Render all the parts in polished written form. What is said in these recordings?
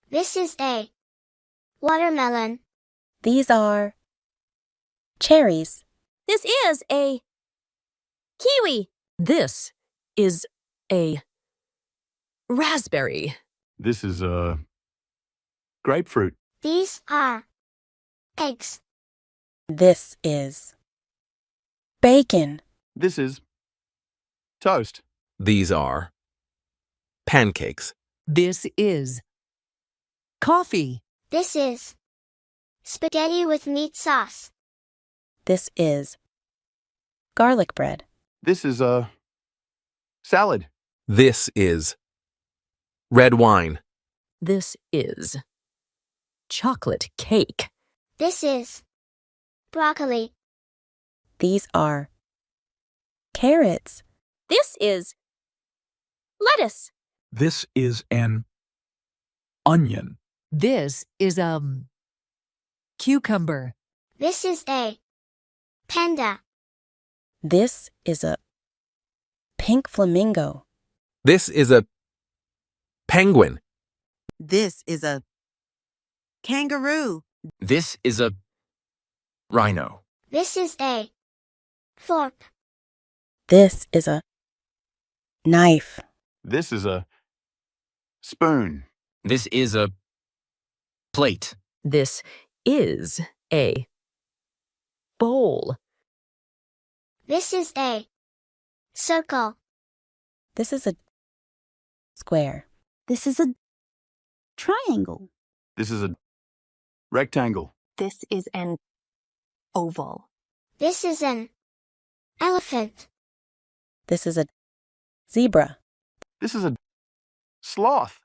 This is a watermelon. These are cherries. This is a kiwi. This is a raspberry. This is a grapefruit. These are eggs. This is bacon. This is toast. These are pancakes. This is coffee. This is spaghetti with meat sauce. This is garlic bread. This is a salad. This is red wine. This is chocolate cake. This is broccoli. These are carrots. This is lettuce. This is an onion. This is cucumber. This is a panda. This is a pink flamingo. This is a penguin. This is a kangaroo. This is a rhino. This is a fork. This is a knife. This is a spoon. This is a plate. This is a bowl. This is a circle. This is a square. This is a triangle. This is a rectangle. This is an oval. This is an elephant. This is a zebra. This is a sloth.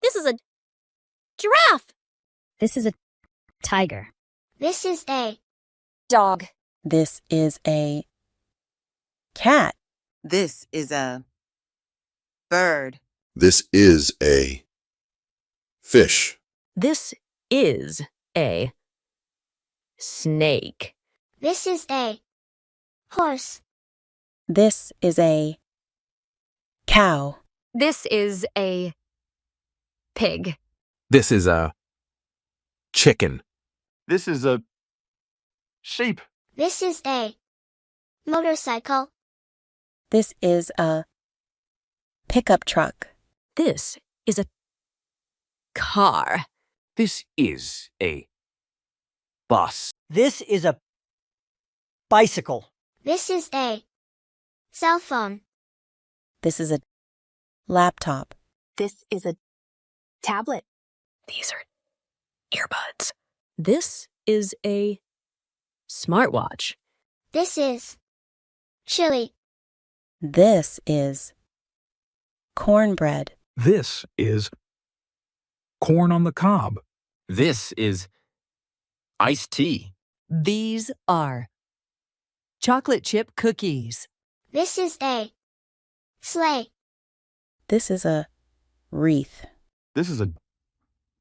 This is a giraffe. This is a tiger. This is a Dog. This is a cat. This is a bird. This is a fish. This is a snake. This is a horse. This is a cow. This is a pig. This is a chicken. This is a sheep. This is a motorcycle. This is a pickup truck. This is a car. This is a bus. This is a bicycle. This is a cell phone. This is a laptop. This is a tablet. These are earbuds. This is a smartwatch. This is chili. This is cornbread. This is corn on the cob. This is iced tea. These are chocolate chip cookies. This is a sleigh. This is a wreath. This is a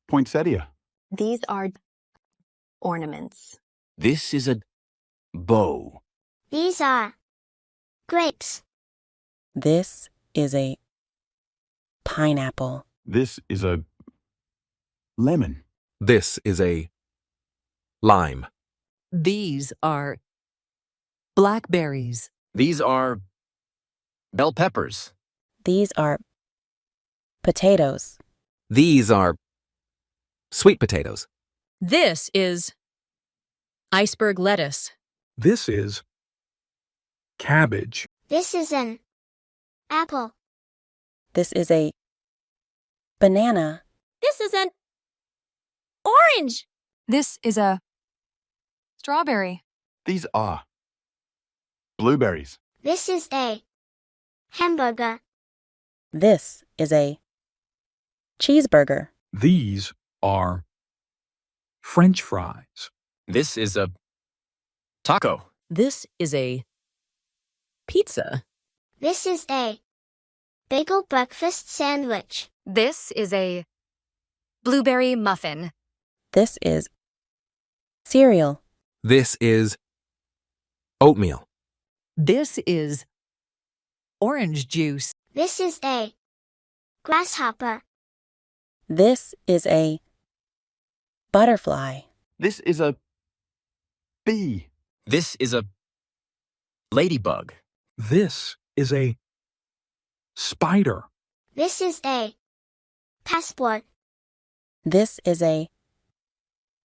poinsettia. These are ornaments. This is a bow. These are grapes. This is a pineapple. This is a lemon. This is a lime. These are blackberries. These are bell peppers. These are potatoes. These are sweet potatoes. This is iceberg lettuce. This is cabbage. This is an apple. This is a banana. This is an orange. This is a strawberry. These are blueberries. This is a hamburger. This is a cheeseburger. These are French fries. This is a taco. This is a pizza. This is a bagel breakfast sandwich. This is a blueberry muffin. This is cereal. This is oatmeal. This is orange juice. This is a grasshopper. This is a butterfly. This is a bee. This is a ladybug. This is a spider. This is a passport. This is a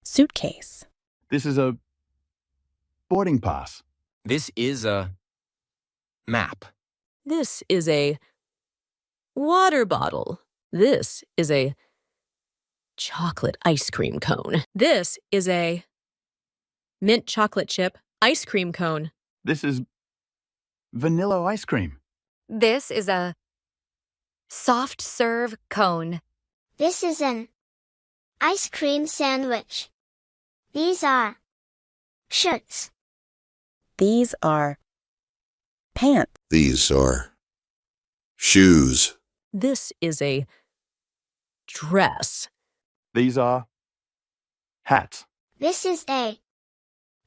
suitcase. This is a boarding pass. This is a map. This is a water bottle. This is a chocolate ice cream cone. This is a mint chocolate chip ice cream cone. This is vanilla ice cream. This is a soft serve cone. This is an ice cream sandwich. These are shirts. These are pants. These are shoes. This is a dress. These are hats. This is a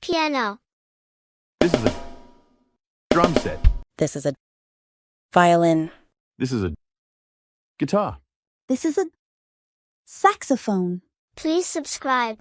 piano. This is a drum set. This is a violin. This is a guitar. This is a saxophone. Please subscribe.